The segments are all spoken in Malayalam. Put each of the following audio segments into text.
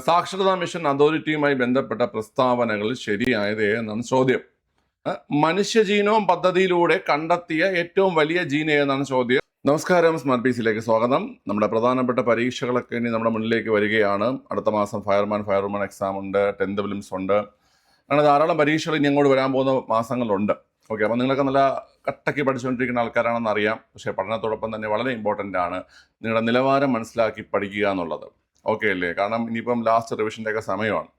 സാക്ഷരതാ മിഷൻ അതോറിറ്റിയുമായി ബന്ധപ്പെട്ട പ്രസ്താവനകൾ ശരിയായത് എന്നാണ് ചോദ്യം. മനുഷ്യ ജീനോം പദ്ധതിയിലൂടെ കണ്ടെത്തിയ ഏറ്റവും വലിയ ജീൻ എന്നാണ് ചോദ്യം. നമസ്കാരം, സ്മാർട്ട് പീസിലേക്ക് സ്വാഗതം. നമ്മുടെ പ്രധാനപ്പെട്ട പരീക്ഷകളൊക്കെ ഇനി നമ്മുടെ മുന്നിലേക്ക് വരികയാണ്. അടുത്ത മാസം ഫയർമാൻ എക്സാം ഉണ്ട്, 10th ഫിലിംസ് ഉണ്ട്, അങ്ങനെ ധാരാളം പരീക്ഷകൾ ഇനി അങ്ങോട്ട് വരാൻ പോകുന്ന മാസങ്ങളുണ്ട്. ഓക്കെ, അപ്പം നിങ്ങളൊക്കെ നല്ല കട്ടയ്ക്ക് പഠിച്ചുകൊണ്ടിരിക്കുന്ന ആൾക്കാരാണെന്ന് അറിയാം. പക്ഷേ പഠനത്തോടൊപ്പം തന്നെ വളരെ ഇമ്പോർട്ടൻ്റ് ആണ് നിങ്ങളുടെ നിലവാരം മനസ്സിലാക്കി പഠിക്കുക എന്നുള്ളത്. ഓക്കെ അല്ലേ? കാരണം ഇനിയിപ്പം ലാസ്റ്റ് റിവിഷൻ്റെ ഒക്കെ സമയമാണ്.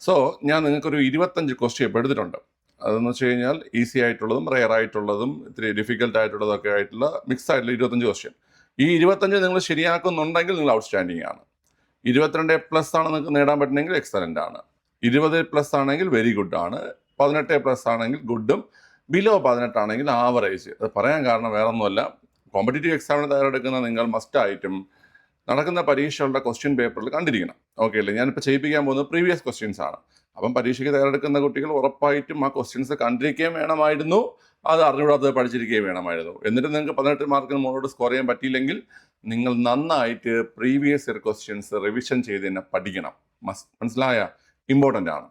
സോ ഞാൻ നിങ്ങൾക്കൊരു 25 ക്വസ്റ്റ്യൻ ഇപ്പോൾ എടുത്തിട്ടുണ്ട്. അതെന്ന് വെച്ച് കഴിഞ്ഞാൽ ഈസി ആയിട്ടുള്ളതും റെയർ ആയിട്ടുള്ളതും ഇത്തിരി ഡിഫിക്കൽട്ട് ആയിട്ടുള്ളതൊക്കെ ആയിട്ടുള്ള മിക്സ് ആയിട്ടുള്ള 25 ക്വസ്റ്റ്യൻ. ഈ 25 നിങ്ങൾ ശരിയാക്കുന്നുണ്ടെങ്കിൽ നിങ്ങൾ ഔട്ട്സ്റ്റാൻഡിങ് ആണ്. 22+ ആണ് നിങ്ങൾക്ക് നേടാൻ പറ്റുന്നെങ്കിൽ എക്സലൻ്റ് ആണ്. 20+ ആണെങ്കിൽ വെരി ഗുഡ് ആണ്. 18+ ആണെങ്കിൽ ഗുഡും, ബിലോ 18 ആണെങ്കിൽ ആവറേജ്. അത് പറയാൻ കാരണം വേറെ ഒന്നുമല്ല, കോമ്പറ്റേറ്റീവ് എക്സാമിന് തയ്യാറെടുക്കുന്ന നിങ്ങൾ മസ്റ്റായിട്ടും നടക്കുന്ന പരീക്ഷകളുടെ ക്വസ്റ്റ്യൻ പേപ്പറിൽ കണ്ടിരിക്കണം. ഓക്കെ അല്ലേ? ഞാനിപ്പോൾ ചെയ്യിപ്പിക്കാൻ പോകുന്നത് പ്രീവിയസ് ക്വസ്റ്റ്യൻസ് ആണ്. അപ്പം പരീക്ഷയ്ക്ക് തയ്യാറെടുക്കുന്ന കുട്ടികൾ ഉറപ്പായിട്ടും ആ ക്വസ്റ്റ്യൻസ് കണ്ടിരിക്കുകയും വേണമായിരുന്നു, അത് അറിഞ്ഞുകൂടാത്തത് പഠിച്ചിരിക്കുകയും വേണമായിരുന്നു. എന്നിട്ട് നിങ്ങൾക്ക് 18 മാർക്കിന് മുകളിലോട്ട് സ്കോർ ചെയ്യാൻ പറ്റിയില്ലെങ്കിൽ നിങ്ങൾ നന്നായിട്ട് പ്രീവിയസ് ഇയർ ക്വസ്റ്റ്യൻസ് റിവിഷൻ ചെയ്ത് തന്നെ പഠിക്കണം. മനസ്സിലായ? ഇമ്പോർട്ടൻ്റ് ആണ്.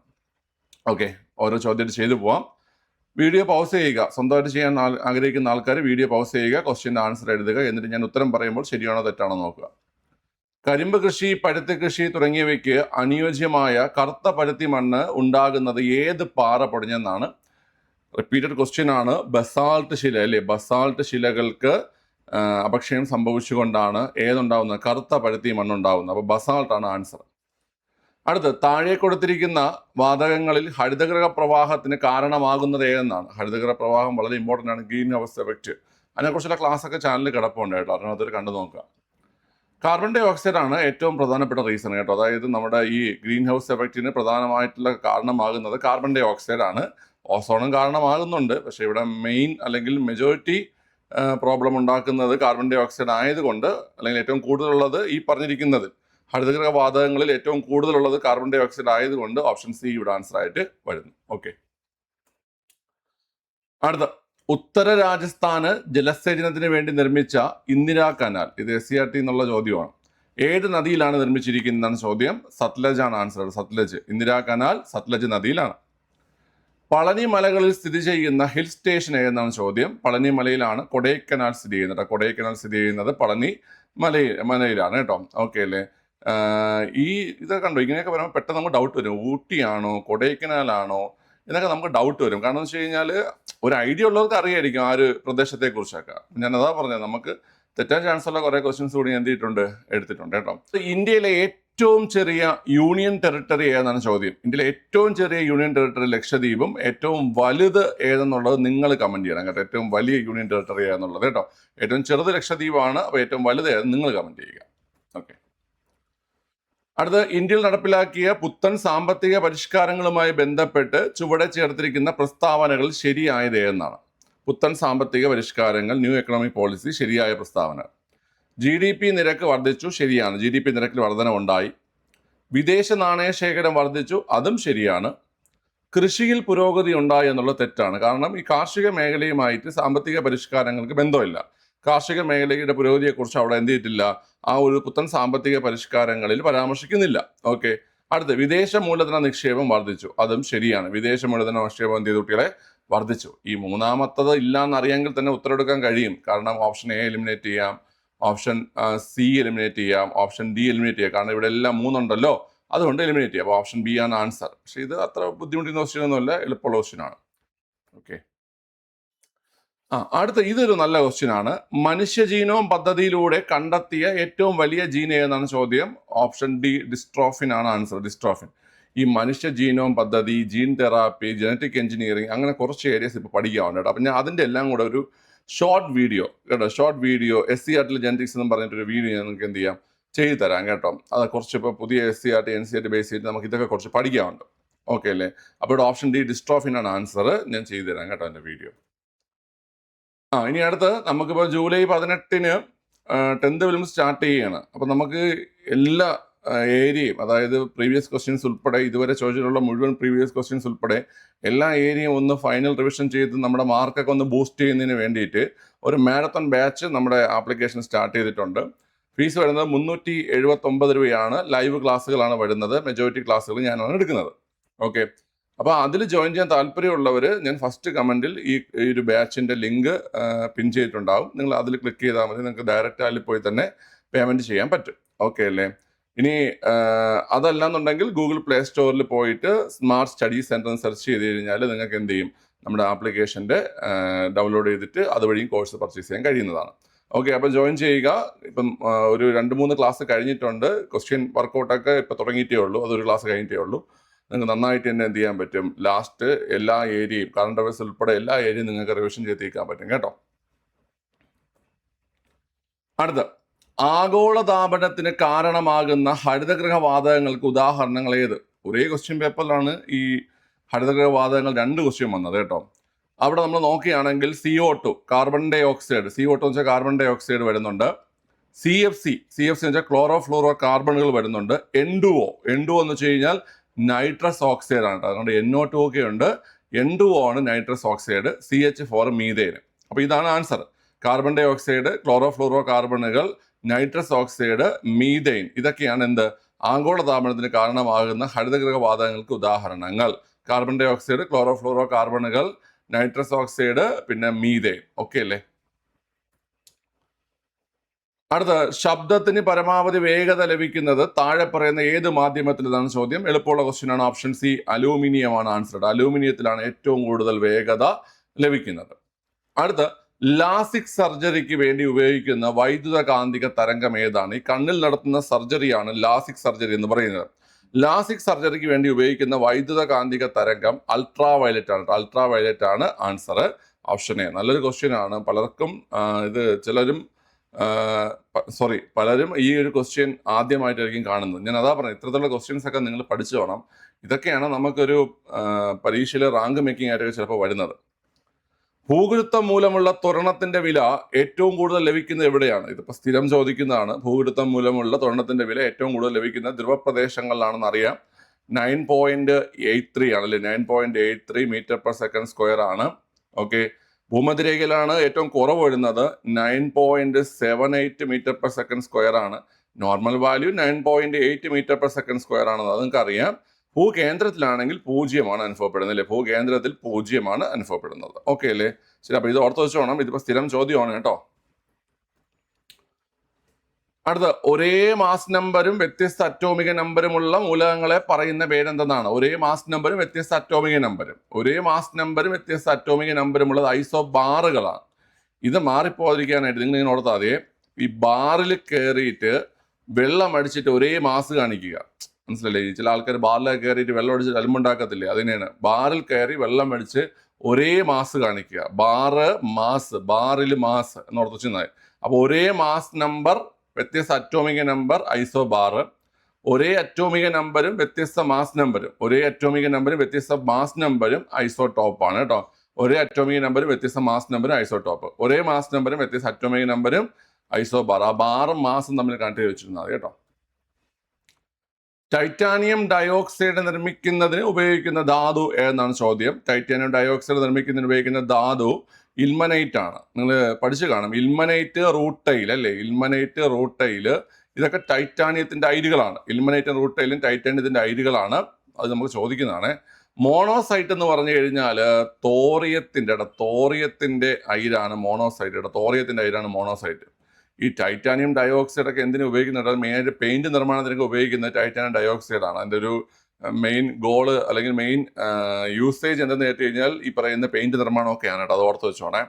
ഓക്കെ, ഓരോ ചോദ്യം ചെയ്തു പോവാം. വീഡിയോ പൗസ് ചെയ്യുക. സ്വന്തമായിട്ട് ചെയ്യാൻ ആഗ്രഹിക്കുന്ന ആൾക്കാർ വീഡിയോ പൗസ് ചെയ്യുക, ക്വസ്റ്റ്യൻ്റെ ആൻസർ എഴുതുക. എന്നിട്ട് ഞാൻ ഉത്തരം പറയുമ്പോൾ ശരിയാണോ തെറ്റാണോ നോക്കുക. കരിമ്പ് കൃഷി, പരുത്തി കൃഷി തുടങ്ങിയവയ്ക്ക് അനുയോജ്യമായ കറുത്ത പരുത്തി മണ്ണ് ഉണ്ടാകുന്നത് ഏത് പാറ പൊടിഞ്ഞെന്നാണ്. റിപ്പീറ്റഡ് ക്വസ്റ്റ്യൻ ആണ്. ബസാൾട്ട് ശില അല്ലേ? ബസാൾട്ട് ശിലകൾക്ക് അപക്ഷയം സംഭവിച്ചുകൊണ്ടാണ് ഏതുണ്ടാവുന്നത്? കറുത്ത പരുത്തി മണ്ണുണ്ടാവുന്നത്. അപ്പോൾ ബസാൾട്ടാണ് ആൻസർ. അടുത്ത്, താഴെ കൊടുത്തിരിക്കുന്ന വാതകങ്ങളിൽ ഹരിതഗൃഹ പ്രവാഹത്തിന് കാരണമാകുന്നത് ഏതെന്നാണ്. ഹരിതഗൃഹ പ്രവാഹം വളരെ ഇമ്പോർട്ടൻ്റ് ആണ്. ഗ്രീൻ ഹൗസ് എഫക്റ്റ്, അതിനെക്കുറിച്ചുള്ള ക്ലാസ്സൊക്കെ ചാനലിൽ കിടപ്പുണ്ട് കേട്ടോ, അതിനകത്തൊരു കണ്ടു നോക്കുക. കാർബൺ ഡൈ ഓക്സൈഡ് ആണ് ഏറ്റവും പ്രധാനപ്പെട്ട റീസൺ കേട്ടോ. അതായത് നമ്മുടെ ഈ ഗ്രീൻ ഹൗസ് എഫക്റ്റിന് പ്രധാനമായിട്ടുള്ള കാരണമാകുന്നത് കാർബൺ ഡൈ ഓക്സൈഡ് ആണ്. ഓസോണും കാരണമാകുന്നുണ്ട്, പക്ഷേ ഇവിടെ മെയിൻ അല്ലെങ്കിൽ മെജോറിറ്റി പ്രോബ്ലം ഉണ്ടാക്കുന്നത് കാർബൺ ഡൈ ഓക്സൈഡ് ആയതുകൊണ്ട്, അല്ലെങ്കിൽ ഏറ്റവും കൂടുതലുള്ളത് ഈ പറഞ്ഞിരിക്കുന്നത് ഹരിതഗൃഹ വാതകങ്ങളിൽ ഏറ്റവും കൂടുതലുള്ളത് കാർബൺ ഡൈ ഓക്സൈഡ് ആയതുകൊണ്ട് ഓപ്ഷൻ സി ഇവിടെ ആൻസർ ആയിട്ട് വരുന്നു. ഓക്കെ, അടുത്ത, ഉത്തര രാജസ്ഥാന് ജലസേചനത്തിന് വേണ്ടി നിർമ്മിച്ച ഇന്ദിരാ കനാൽ, ഇത് SCRT എന്നുള്ള ചോദ്യമാണ്. ഏത് നദിയിലാണ് നിർമ്മിച്ചിരിക്കുന്നതാണ് ചോദ്യം. സത്ലജ് ആണ് ആൻസർ. സത്ലജ്. ഇന്ദിരാ കനാൽ സത്ലജ് നദിയിലാണ്. പളനി മലകളിൽ സ്ഥിതി ചെയ്യുന്ന ഹിൽ സ്റ്റേഷൻ ഏതെന്നാണ് ചോദ്യം. പളനി മലയിലാണ് കൊടൈക്കനാൽ സ്ഥിതി ചെയ്യുന്നത്. കൊടൈക്കനാൽ സ്ഥിതി ചെയ്യുന്നത് പളനി മലയിലാണ് കേട്ടോ. ഓക്കെ അല്ലേ? ഇതൊക്കെ കണ്ടോ, ഇങ്ങനെയൊക്കെ വരുമ്പോൾ പെട്ടെന്ന് നമുക്ക് ഡൗട്ട് വരും. ഊട്ടിയാണോ കൊടൈക്കനാലാണോ എന്നൊക്കെ നമുക്ക് ഡൗട്ട് വരും. കാരണം എന്ന് വെച്ച് കഴിഞ്ഞാൽ ഒരു ഐഡിയ ഉള്ളവർക്ക് അറിയായിരിക്കും ആ ഒരു പ്രദേശത്തെക്കുറിച്ചൊക്കെ. ഞാനതാ പറഞ്ഞത്, നമുക്ക് തെറ്റാൻ ചാൻസ് ഉള്ള കുറേ ക്വസ്റ്റ്യൻസ് കൂടി എന്ത് ചെയ്തിട്ടുണ്ട്, എടുത്തിട്ടുണ്ട് കേട്ടോ. ഇന്ത്യയിലെ ഏറ്റവും ചെറിയ യൂണിയൻ ടെറിട്ടറി ഏതെന്നാണ് ചോദ്യം. ഇന്ത്യയിലെ ഏറ്റവും ചെറിയ യൂണിയൻ ടെറിട്ടറി ലക്ഷദ്വീപും ഏറ്റവും വലുത് ഏതെന്നുള്ളത് നിങ്ങൾ കമന്റ് ചെയ്യണം കേട്ടോ. ഏറ്റവും വലിയ യൂണിയൻ ടെറിട്ടറി ഏതെന്നുള്ളത് കേട്ടോ. ഏറ്റവും ചെറുത് ലക്ഷദ്വീപാണ്, അപ്പോൾ ഏറ്റവും വലുത് ഏതെന്ന് നിങ്ങൾ കമന്റ് ചെയ്യുക. ഓക്കെ, അടുത്ത, ഇന്ത്യയിൽ നടപ്പിലാക്കിയ പുത്തൻ സാമ്പത്തിക പരിഷ്കാരങ്ങളുമായി ബന്ധപ്പെട്ട് ചുവടെ ചേർത്തിരിക്കുന്ന പ്രസ്താവനകൾ ശരിയായത് എന്നാണ്. പുത്തൻ സാമ്പത്തിക പരിഷ്കാരങ്ങൾ, ന്യൂ എക്കണോമിക് പോളിസി, ശരിയായ പ്രസ്താവന. GDP നിരക്ക് വർദ്ധിച്ചു, ശരിയാണ്. GDP നിരക്കിൽ വർധനവുണ്ടായി. വിദേശ നാണയ ശേഖരം വർദ്ധിച്ചു, അതും ശരിയാണ്. കൃഷിയിൽ പുരോഗതി ഉണ്ടായി എന്നുള്ളത് തെറ്റാണ്. കാരണം ഈ കാർഷിക മേഖലയുമായിട്ട് സാമ്പത്തിക പരിഷ്കാരങ്ങൾക്ക് ബന്ധമില്ല. കാർഷിക മേഖലയുടെ പുരോഗതിയെക്കുറിച്ച് അവിടെ എന്ത് ചെയ്തിട്ടില്ല, ആ ഒരു പുത്തൻ സാമ്പത്തിക പരിഷ്കാരങ്ങളിൽ പരാമർശിക്കുന്നില്ല. ഓക്കെ, അടുത്ത്, വിദേശ മൂലധന നിക്ഷേപം വർദ്ധിച്ചു, അതും ശരിയാണ്. വിദേശ മൂലധന നിക്ഷേപം എന്ത് ചെയ്തു കുട്ടികളെ, വർദ്ധിച്ചു. ഈ മൂന്നാമത്തത് ഇല്ലാന്നറിയെങ്കിൽ തന്നെ ഉത്തരവെടുക്കാൻ കഴിയും. കാരണം ഓപ്ഷൻ A എലിമിനേറ്റ് ചെയ്യാം, ഓപ്ഷൻ C എലിമിനേറ്റ് ചെയ്യാം, ഓപ്ഷൻ D എലിമിനേറ്റ് ചെയ്യാം. കാരണം ഇവിടെ എല്ലാം 3 ഉണ്ടല്ലോ, അതുകൊണ്ട് എലിമിനേറ്റ് ചെയ്യാം. അപ്പോൾ ഓപ്ഷൻ B ആണ് ആൻസർ. പക്ഷേ ഇത് അത്ര ബുദ്ധിമുട്ടുന്ന ക്വസ്റ്റ്യൻ ഒന്നുമല്ല, എളുപ്പമുള്ള ക്വസ്റ്റ്യൻ ആണ്. ഓക്കെ, അടുത്ത, ഇതൊരു നല്ല ക്വസ്റ്റ്യൻ ആണ്. മനുഷ്യ ജീനോം പദ്ധതിയിലൂടെ കണ്ടെത്തിയ ഏറ്റവും വലിയ ജീൻ ഏതെന്നാണ് ചോദ്യം. ഓപ്ഷൻ D ഡിസ്ട്രോഫിൻ ആണ് ആൻസർ. ഡിസ്ട്രോഫിൻ. ഈ മനുഷ്യ ജീനോം പദ്ധതി, ജീൻ തെറാപ്പി, ജനറ്റിക് എഞ്ചിനീയറിംഗ്, അങ്ങനെ കുറച്ച് ഏരിയസ് ഇപ്പോൾ പഠിക്കാറുണ്ട് കേട്ടോ. അപ്പം ഞാൻ അതിൻ്റെ എല്ലാം കൂടെ ഒരു ഷോർട്ട് വീഡിയോ കേട്ടോ, ഷോർട്ട് വീഡിയോ SCRT ജനറ്റിക്സ് എന്ന് പറഞ്ഞിട്ടൊരു വീഡിയോ നിങ്ങൾക്ക് എന്ത് ചെയ്യാം, ചെയ്തു തരാം കേട്ടോ. അത് കുറച്ച് ഇപ്പോൾ പുതിയ SCRT NCRT ബേസ് ചെയ്തിട്ട് നമുക്ക് ഇതൊക്കെ കുറച്ച് പഠിക്കാറുണ്ട്. ഓക്കെ അല്ലേ? അപ്പോൾ ഇവിടെ ഓപ്ഷൻ D ഡിസ്ട്രോഫിൻ ആണ് ആൻസർ. ഞാൻ ചെയ്തു തരാം കേട്ടോ എൻ്റെ വീഡിയോ. ഇനി അടുത്ത്, നമുക്കിപ്പോൾ ജൂലൈ 18-ന് 10th ഫിലിംസ് സ്റ്റാർട്ട് ചെയ്യുകയാണ്. അപ്പോൾ നമുക്ക് എല്ലാ ഏരിയയും, അതായത് പ്രീവിയസ് ക്വസ്റ്റ്യൻസ് ഉൾപ്പെടെ, ഇതുവരെ ചോദിച്ചിട്ടുള്ള മുഴുവൻ പ്രീവിയസ് ക്വസ്റ്റ്യൻസ് ഉൾപ്പെടെ എല്ലാ ഏരിയയും ഒന്ന് ഫൈനൽ റിവിഷൻ ചെയ്ത് നമ്മുടെ മാർക്കൊക്കെ ഒന്ന് ബൂസ്റ്റ് ചെയ്യുന്നതിന് വേണ്ടിയിട്ട് ഒരു മാരത്തോൺ ബാച്ച് നമ്മുടെ ആപ്ലിക്കേഷൻ സ്റ്റാർട്ട് ചെയ്തിട്ടുണ്ട്. ഫീസ് വരുന്നത് 379 രൂപയാണ്. ലൈവ് ക്ലാസ്സുകളാണ് വരുന്നത്. മെജോറിറ്റി ക്ലാസ്സുകൾ ഞാനാണ് എടുക്കുന്നത്. ഓക്കെ, അപ്പോൾ അതിൽ ജോയിൻ ചെയ്യാൻ താല്പര്യമുള്ളവർ ഞാൻ ഫസ്റ്റ് കമൻറ്റിൽ ഈ ഒരു ബാച്ചിൻ്റെ ലിങ്ക് പിൻ ചെയ്തിട്ടുണ്ടാവും. നിങ്ങൾ അതിൽ ക്ലിക്ക് ചെയ്താൽ മതി. നിങ്ങൾക്ക് ഡയറക്റ്റ് അതിൽ പോയി തന്നെ പേയ്മെൻറ്റ് ചെയ്യാൻ പറ്റും. ഓക്കെ അല്ലേ? ഇനി അതല്ലാന്നുണ്ടെങ്കിൽ ഗൂഗിൾ പ്ലേ സ്റ്റോറിൽ പോയിട്ട് സ്മാർട്ട് സ്റ്റഡി സെൻറ്റർ എന്ന് സെർച്ച് ചെയ്ത് കഴിഞ്ഞാൽ നിങ്ങൾക്ക് എന്ത് ചെയ്യും, നമ്മുടെ ആപ്ലിക്കേഷൻ്റെ ഡൗൺലോഡ് ചെയ്തിട്ട് അതുവഴിയും കോഴ്സ് പർച്ചേസ് ചെയ്യാൻ കഴിയുന്നതാണ്. ഓക്കെ, അപ്പോൾ ജോയിൻ ചെയ്യുക. ഇപ്പം ഒരു 2-3 ക്ലാസ് കഴിഞ്ഞിട്ടുണ്ട്. ക്വസ്റ്റ്യൻ വർക്കൗട്ടൊക്കെ ഇപ്പോൾ തുടങ്ങിയിട്ടേ ഉള്ളൂ. അതൊരു ക്ലാസ് കഴിഞ്ഞിട്ടേ ഉള്ളൂ. നിങ്ങൾക്ക് നന്നായിട്ട് തന്നെ എന്ത് ചെയ്യാൻ പറ്റും, ലാസ്റ്റ് എല്ലാ ഏരിയയും കറണ്ട് അഫയേഴ്സ് ഉൾപ്പെടെ എല്ലാ ഏരിയയും നിങ്ങൾക്ക് റിവിഷൻ ചെയ്തേക്കാൻ പറ്റും കേട്ടോ. അടുത്ത, ആഗോളതാപനത്തിന് കാരണമാകുന്ന ഹരിതഗൃഹ വാതകങ്ങൾക്ക് ഉദാഹരണങ്ങൾ ഏത്? ഒരേ ക്വസ്റ്റ്യൻ പേപ്പറിലാണ് ഈ ഹരിതഗൃഹ വാതകങ്ങൾ 2 ക്വസ്റ്റ്യൻ വന്നത് കേട്ടോ. അവിടെ നമ്മൾ നോക്കുകയാണെങ്കിൽ CO2 carbon dye oxide, CO2 എന്ന് വെച്ചാൽ കാർബൺ ഡൈ ഓക്സൈഡ് വരുന്നുണ്ട്. CFC എന്ന് വെച്ചാൽ ക്ലോറോ ഫ്ലോറോ കാർബണുകൾ വരുന്നുണ്ട്. N2O എന്ന് വെച്ച് കഴിഞ്ഞാൽ നൈട്രസ് ഓക്സൈഡ് ആണ് കേട്ടോ. അതുകൊണ്ട് NO2 ഒക്കെ ഉണ്ട്. N2O ആണ് നൈട്രസ് ഓക്സൈഡ്. CH4 methane. അപ്പോൾ ഇതാണ് ആൻസർ. കാർബൺ ഡൈ ഓക്സൈഡ്, ക്ലോറോ ഫ്ലോറോ കാർബണുകൾ, നൈട്രസ് ഓക്സൈഡ്, മീഥേൻ, ഇതൊക്കെയാണ് എന്ത്, ആഗോളതാപനത്തിന് കാരണമാകുന്ന ഹരിതഗൃഹ വാതകങ്ങൾക്ക് ഉദാഹരണങ്ങൾ. കാർബൺ ഡൈ ഓക്സൈഡ്, ക്ലോറോ ഫ്ലോറോ കാർബണുകൾ, നൈട്രസ് ഓക്സൈഡ്, പിന്നെ മീഥേൻ. ഓക്കെ അല്ലേ? അടുത്ത, ശബ്ദത്തിന് പരമാവധി വേഗത ലഭിക്കുന്നത് താഴെ പറയുന്ന ഏത് മാധ്യമത്തിലാണ് ചോദ്യം. എളുപ്പമുള്ള ക്വസ്റ്റ്യൻ ആണ്. ഓപ്ഷൻ സി അലൂമിനിയം ആണ് ആൻസർ. അലൂമിനിയത്തിലാണ് ഏറ്റവും കൂടുതൽ വേഗത ലഭിക്കുന്നത്. അടുത്ത, ലാസിക് സർജറിക്ക് വേണ്ടി ഉപയോഗിക്കുന്ന വൈദ്യുത കാന്തിക തരംഗം ഏതാണ്? ഈ കണ്ണിൽ നടത്തുന്ന സർജറിയാണ് ലാസിക് സർജറി എന്ന് പറയുന്നത്. ലാസിക് സർജറിക്ക് വേണ്ടി ഉപയോഗിക്കുന്ന വൈദ്യുത കാന്തിക തരംഗം അൾട്രാ വയലറ്റ് ആണ്. അൾട്രാ വയലറ്റ് ആണ് ആൻസർ. Option A. നല്ലൊരു ക്വസ്റ്റ്യൻ ആണ്. പലർക്കും പലരും ഈ ഒരു ക്വസ്റ്റ്യൻ ആദ്യമായിട്ടായിരിക്കും കാണുന്നത്. ഞാൻ അതാ പറഞ്ഞത്, ഇത്തരത്തിലുള്ള ക്വസ്റ്റ്യൻസ് ഒക്കെ നിങ്ങൾ പഠിച്ചു വേണം. ഇതൊക്കെയാണ് നമുക്കൊരു പരീക്ഷയിൽ റാങ്ക് മേക്കിംഗ് ആയിട്ടൊക്കെ ചിലപ്പോൾ വരുന്നത്. ഭൂഗുരുത്വം മൂലമുള്ള ത്വരണത്തിന്റെ വില ഏറ്റവും കൂടുതൽ ലഭിക്കുന്നത് എവിടെയാണ്? ഇതിപ്പോൾ സ്ഥിരം ചോദിക്കുന്നതാണ്. ഭൂഗുരുത്വം മൂലമുള്ള ത്വരണത്തിന്റെ വില ഏറ്റവും കൂടുതൽ ലഭിക്കുന്നത് ധ്രുവപ്രദേശങ്ങളിലാണെന്ന് അറിയാം. 9.83 ആണല്ലേ? 9.83 മീറ്റർ പെർ സെക്കൻഡ് സ്ക്വയർ ആണ്. ഓക്കെ, ഭൂമധ്യരേഖയിലാണ് ഏറ്റവും കുറവ് വരുന്നത്. 9.78 മീറ്റർ പെർ സെക്കൻഡ് സ്ക്വയർ ആണ്. Normal value 9.8 metre per second square ആണെന്ന് നിങ്ങൾക്ക് അറിയാം. ഭൂകേന്ദ്രത്തിലാണെങ്കിൽ 0 അനുഭവപ്പെടുന്നത് അല്ലേ? ഭൂകേന്ദ്രത്തിൽ 0 അനുഭവപ്പെടുന്നത്. ഓക്കെ അല്ലേ? ശരി, അപ്പൊ ഇത് ഓർത്ത് വെച്ചോണം. ഇതിപ്പോ സ്ഥിരം ചോദ്യമാണ് കേട്ടോ. അടുത്ത, ഒരേ മാസ് നമ്പരും വ്യത്യസ്ത അറ്റോമിക നമ്പരുമുള്ള മൂലകങ്ങളെ പറയുന്ന പേരെന്താണ്? ഒരേ മാസ് നമ്പരും വ്യത്യസ്ത അറ്റോമിക നമ്പരും. ഒരേ മാസ് നമ്പരും വ്യത്യസ്ത അറ്റോമിക നമ്പരുമുള്ളത് ഐസോബാറുകളാണ്. ഇത് മാറിപ്പോകാതിരിക്കാനായിട്ട് നിങ്ങൾ ഇങ്ങനെ ഓർത്താൽ മതി. ഈ ബാറിൽ കയറിയിട്ട് വെള്ളം അടിച്ചിട്ട് ഒരേ മാസ് കാണിക്കുക. മനസ്സിലല്ലേ? ചില ആൾക്കാർ ബാറിലൊക്കെ കയറിയിട്ട് വെള്ളം അടിച്ചിട്ട് അലുമ്പുണ്ടാക്കത്തില്ലേ? അതിനെയാണ് ബാറിൽ കയറി വെള്ളം അടിച്ച് ഒരേ മാസ് കാണിക്കുക. ബാറിൽ മാസ് എന്നോർത്ത് വെച്ചാൽ. അപ്പോൾ ഒരേ മാസ് നമ്പർ വ്യത്യസ്ത അറ്റോമിക നമ്പർ ഐസോബാർ. ഒരേ അറ്റോമിക നമ്പരും വ്യത്യസ്ത മാസ് നമ്പരും. ഒരേ അറ്റോമിക നമ്പരും വ്യത്യസ്ത മാസ് നമ്പരും ഐസോടോപ്പ് ആണ് കേട്ടോ. ഒരേ അറ്റോമിക നമ്പരും വ്യത്യസ്ത മാസ് നമ്പരും ഐസോടോപ്പ്. ഒരേ മാസ് നമ്പരും വ്യത്യസ്ത അറ്റോമിക നമ്പരും ഐസോബാർ. ആ ബാറും മാസും തമ്മിൽ കണക്ട് ചെയ്ത് വെച്ചിരുന്നത് കേട്ടോ. ടൈറ്റാനിയം ഡയോക്സൈഡ് നിർമ്മിക്കുന്നതിന് ഉപയോഗിക്കുന്ന ധാതു ഏതെന്നാണ് ചോദ്യം. ടൈറ്റാനിയം ഡയോക്സൈഡ് നിർമ്മിക്കുന്നതിന് ഉപയോഗിക്കുന്ന ധാതു ഇൽമനൈറ്റ് ആണ്. നിങ്ങൾ പഠിച്ചു കാണും. ഇൽമനൈറ്റ്, റൂട്ടൈൽ അല്ലേ? ഇൽമനൈറ്റ്, റൂട്ടൈൽ, ഇതൊക്കെ ടൈറ്റാനിയത്തിന്റെ അയിരുകളാണ്. ഇൽമനൈറ്റും റൂട്ടൈലും ടൈറ്റാനിയത്തിന്റെ അയിരുകളാണ്. അത് നമുക്ക് ചോദിക്കുന്നതാണ്. മോണോസൈറ്റ് എന്ന് പറഞ്ഞു കഴിഞ്ഞാൽ തോറിയത്തിന്റെ അയിരാണ് മോണോസൈറ്റ്. തോറിയത്തിന്റെ അയിരാണ് മോണോസൈറ്റ്. ഈ ടൈറ്റാനിയം ഡയോക്സൈഡ് ഒക്കെ എന്തിനു ഉപയോഗിക്കുന്നുണ്ട്? മെയിനായിട്ട് പെയിന്റ് നിർമ്മാണത്തിനൊക്കെ ഉപയോഗിക്കുന്നത് ടൈറ്റാനിയം ഡയോക്സൈഡ് ആണ്. അതിൻ്റെ ഒരു മെയിൻ ഗോള് അല്ലെങ്കിൽ മെയിൻ യൂസേജ് എന്തെന്ന് കേട്ട് കഴിഞ്ഞാൽ ഈ പറയുന്ന പെയിന്റ് നിർമ്മാണമൊക്കെയാണ് കേട്ടോ. അത് ഓർത്ത് വെച്ചോണേ.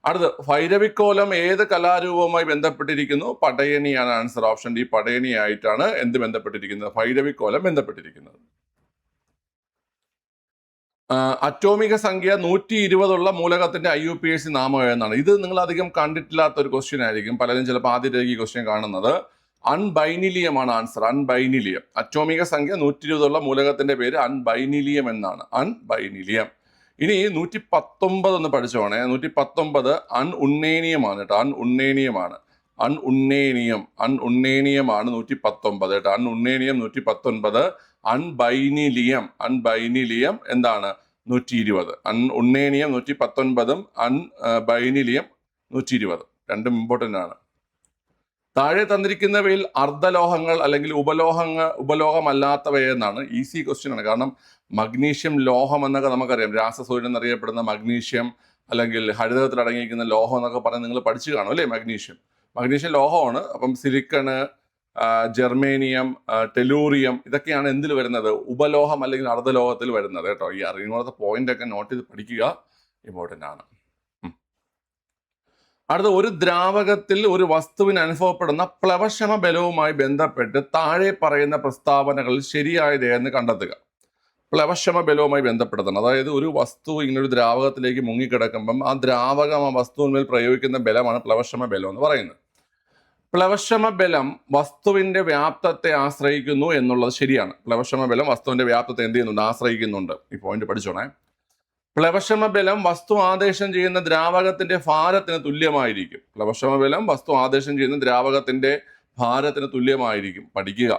അടുത്ത്, ഭൈരവിക്കോലം ഏത് കലാരൂപവുമായി ബന്ധപ്പെട്ടിരിക്കുന്നു? പടയണിയാണ് ആൻസർ. ഓപ്ഷൻ ഡി പടയണിയായിട്ടാണ് എന്ത് ബന്ധപ്പെട്ടിരിക്കുന്നത്? ഭൈരവിക്കോലം ബന്ധപ്പെട്ടിരിക്കുന്നത്. അറ്റോമിക സംഖ്യ 120 മൂലകത്തിന്റെ IUPAC നാമം ഏതെന്നാണ്? ഇത് നിങ്ങൾ അധികം കണ്ടിട്ടില്ലാത്ത ഒരു ക്വസ്റ്റ്യൻ ആയിരിക്കും. പലരും ചിലപ്പോൾ ആദ്യമായിരിക്കും ഈ ക്വസ്റ്റ്യൻ കാണുന്നത്. അൺബൈനിലിയം ആണ് ആൻസർ. അൺബൈനിലിയം. അറ്റോമിക സംഖ്യ 120 മൂലകത്തിന്റെ പേര് അൺബൈനിലിയം എന്നാണ്. അൺബൈനിലിയം. ഇനി 119 ഒന്ന് പഠിച്ചോണേ. 119 അൺഉണ്ണേനിയമാണ് കേട്ടോ. അൺഉണ്ണേനിയമാണ്. അൺഉണ്ണേനിയമാണ് 119 കേട്ടോ. അൺഉണ്ണേനിയം 119. അൺബൈനിലിയം എന്താണ്? 120. അൺഉണ്ണേനിയം 119, അൺബൈനിലിയം 120. രണ്ടും ഇമ്പോർട്ടൻ്റ് ആണ്. താഴെ തന്നിരിക്കുന്നവയിൽ അർദ്ധലോഹങ്ങൾ അല്ലെങ്കിൽ ഉപലോഹമല്ലാത്തവയെന്നാണ്. ഈസി ക്വസ്റ്റ്യൻ ആണ്. കാരണം മഗ്നീഷ്യം ലോഹം എന്നൊക്കെ നമുക്കറിയാം. രാസസൂര്യൻ എന്നറിയപ്പെടുന്ന മഗ്നീഷ്യം അല്ലെങ്കിൽ ഹരിതകത്തിൽ അടങ്ങിയിരിക്കുന്ന ലോഹം എന്നൊക്കെ പറഞ്ഞ് നിങ്ങൾ പഠിച്ചു കാണും അല്ലേ? മഗ്നീഷ്യം ലോഹമാണ്. അപ്പം സിലിക്കണ്, ജെർമേനിയം, ടെലൂറിയം ഇതൊക്കെയാണ് എന്തിൽ വരുന്നത്? ഉപലോഹം അല്ലെങ്കിൽ അർദ്ധലോഹത്തിൽ വരുന്നത് കേട്ടോ. ഈ അറിയുന്ന പോയിന്റ് ഒക്കെ നോട്ട് ചെയ്ത് പഠിക്കുക, ഇമ്പോർട്ടൻ്റ് ആണ്. അടുത്ത, ഒരു ദ്രാവകത്തിൽ ഒരു വസ്തുവിന് അനുഭവപ്പെടുന്ന പ്ലവക്ഷമ ബലവുമായി ബന്ധപ്പെട്ട് താഴെ പറയുന്ന പ്രസ്താവനകളിൽ ശരിയായത് എന്ന് കണ്ടെത്തുക. പ്ലവക്ഷമ ബലവുമായി ബന്ധപ്പെടുത്തണം. അതായത് ഒരു വസ്തു ഇങ്ങനെ ഒരു ദ്രാവകത്തിലേക്ക് മുങ്ങിക്കിടക്കുമ്പം ആ ദ്രാവകം ആ വസ്തുവിന്മേൽ പ്രയോഗിക്കുന്ന ബലമാണ് പ്ലവക്ഷമ ബലം എന്ന് പറയുന്നത്. പ്ലവക്ഷമ ബലം വസ്തുവിന്റെ വ്യാപ്തത്തെ ആശ്രയിക്കുന്നു എന്നുള്ളത് ശരിയാണ്. പ്ലവക്ഷമ ബലം വസ്തുവിന്റെ വ്യാപ്തത്തെ എന്ത് ചെയ്യുന്നുണ്ട്? ആശ്രയിക്കുന്നുണ്ട്. ഈ പോയിന്റ് പഠിച്ചോണേ. പ്ലവക്ഷമ ബലം വസ്തു ആദേശം ചെയ്യുന്ന ദ്രാവകത്തിന്റെ ഭാരത്തിന് തുല്യമായിരിക്കും. പ്ലവക്ഷമ ബലം വസ്തു ആദേശം ചെയ്യുന്ന ദ്രാവകത്തിന്റെ ഭാരത്തിന് തുല്യമായിരിക്കും. പഠിക്കുക.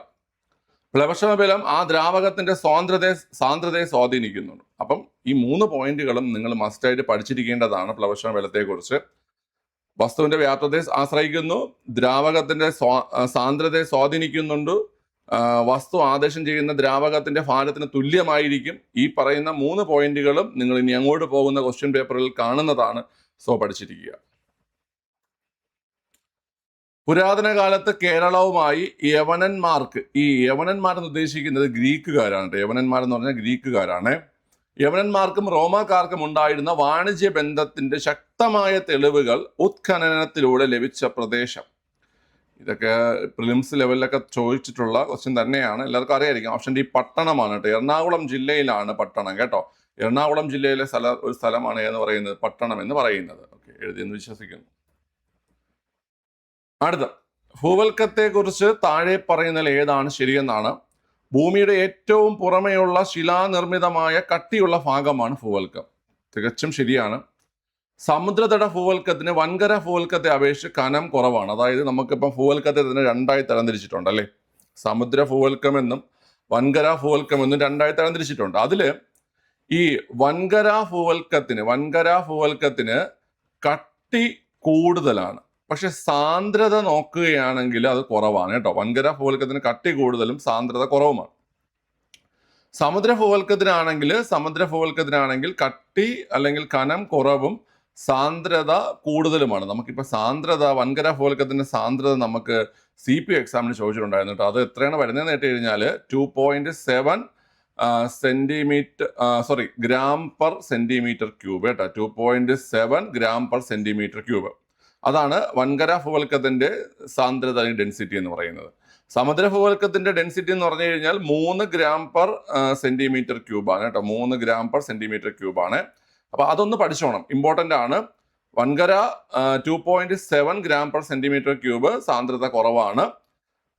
പ്ലവക്ഷമ ബലം ആ ദ്രാവകത്തിന്റെ സാന്ദ്രതയെ സ്വാധീനിക്കുന്നുണ്ട്. അപ്പം ഈ 3 പോയിന്റുകളും നിങ്ങൾ മസ്റ്റായിട്ട് പഠിച്ചിരിക്കേണ്ടതാണ്. പ്ലവക്ഷമ ബലത്തെക്കുറിച്ച് വസ്തുവിന്റെ വ്യാപ്തത്തെ ആശ്രയിക്കുന്നു, ദ്രാവകത്തിന്റെ സാന്ദ്രതയെ സ്വാധീനിക്കുന്നുണ്ട്, വസ്തു ആദേശം ചെയ്യുന്ന ദ്രാവകത്തിന്റെ ഭാരത്തിന് തുല്യമായിരിക്കും. ഈ പറയുന്ന 3 പോയിന്റുകളും നിങ്ങൾ ഇനി അങ്ങോട്ട് പോകുന്ന ക്വസ്റ്റ്യൻ പേപ്പറിൽ കാണുന്നതാണ്. സോ പഠിച്ചിരിക്കുക. പുരാതന കാലത്ത് കേരളവുമായി യവനന്മാർക്ക്, ഈ യവനന്മാരെന്ന് ഉദ്ദേശിക്കുന്നത് ഗ്രീക്കുകാരാണ്. യവനന്മാരെന്ന് പറഞ്ഞാൽ ഗ്രീക്കുകാരാണ്. യവനന്മാർക്കും റോമാക്കാർക്കും ഉണ്ടായിരുന്ന വാണിജ്യ ബന്ധത്തിന്റെ ശക്തമായ തെളിവുകൾ ഉത്ഖനനത്തിലൂടെ ലഭിച്ച പ്രദേശം. ഇതൊക്കെ പ്രിലിംസ് ലെവലിലൊക്കെ ചോദിച്ചിട്ടുള്ള ക്വസ്റ്റ്യൻ തന്നെയാണ്. എല്ലാവർക്കും അറിയായിരിക്കും. ഓപ്ഷൻ ഡി പട്ടണമാണ് കേട്ടോ. എറണാകുളം ജില്ലയിലാണ് പട്ടണം കേട്ടോ. എറണാകുളം ജില്ലയിലെ ഒരു സ്ഥലമാണ് എന്ന് പറയുന്നത് പട്ടണം എന്ന് പറയുന്നത്. ഓക്കെ, എഴുതിയെന്ന് വിശ്വസിക്കുന്നു. അടുത്ത, ഭൂവൽക്കത്തെ കുറിച്ച് താഴെ പറയുന്നതിൽ ഏതാണ് ശരിയെന്നാണ്. ഭൂമിയുടെ ഏറ്റവും പുറമെയുള്ള ശിലാനിർമ്മിതമായ കട്ടിയുള്ള ഭാഗമാണ് ഭൂവൽക്കം. തികച്ചും ശരിയാണ്. സമുദ്രതട ഭൂവൽക്കത്തിന് വൻകര ഭൂവൽക്കത്തെ അപേക്ഷിച്ച് കനം കുറവാണ്. അതായത് നമുക്കിപ്പം ഭൂവൽക്കത്തെ തന്നെ 2ആയി തരംതിരിച്ചിട്ടുണ്ട് അല്ലേ? സമുദ്ര ഭൂവൽക്കമെന്നും വൻകര ഭൂവൽക്കമെന്നും 2ആയി തരംതിരിച്ചിട്ടുണ്ട്. അതില് ഈ വൻകര ഭൂവൽക്കത്തിന് കട്ടി കൂടുതലാണ്, പക്ഷെ സാന്ദ്രത നോക്കുകയാണെങ്കിൽ അത് കുറവാണ് കേട്ടോ. വൻകര ഭൂവൽക്കത്തിന് കട്ടി കൂടുതലും സാന്ദ്രത കുറവുമാണ്. സമുദ്ര ഭൂവൽക്കത്തിനാണെങ്കിൽ കട്ടി അല്ലെങ്കിൽ കനം കുറവും സാന്ദ്രത കൂടുതലുമാണ്. നമുക്കിപ്പോൾ സാന്ദ്രത, വൻകര ഭൂവൽക്കത്തിന്റെ സാന്ദ്രത നമുക്ക് CP എക്സാമിന് ചോദിച്ചിട്ടുണ്ടായിരുന്നു കേട്ടോ. അത് എത്രയാണ് വരുന്നതെന്ന് കേട്ട് കഴിഞ്ഞാൽ 2.7 ഗ്രാം പെർ സെന്റിമീറ്റർ ക്യൂബ് കേട്ടോ. 2.7 ഗ്രാം പെർ സെന്റിമീറ്റർ ക്യൂബ്. അതാണ് വൻകര ഭൂവൽക്കത്തിന്റെ സാന്ദ്രത, ഡെൻസിറ്റി എന്ന് പറയുന്നത്. സമുദ്ര ഭൂവൽക്കത്തിന്റെ ഡെൻസിറ്റി എന്ന് പറഞ്ഞു കഴിഞ്ഞാൽ 3 ഗ്രാം പെർ സെന്റിമീറ്റർ ക്യൂബാണ് കേട്ടോ. 3 ഗ്രാം പെർ സെന്റിമീറ്റർ ക്യൂബാണ്. അപ്പൊ അതൊന്ന് പഠിച്ചോണം, ഇമ്പോർട്ടന്റ് ആണ്. വൻകര 2.7 ഗ്രാം പെർ സെന്റിമീറ്റർ ക്യൂബ്, സാന്ദ്രത കുറവാണ്,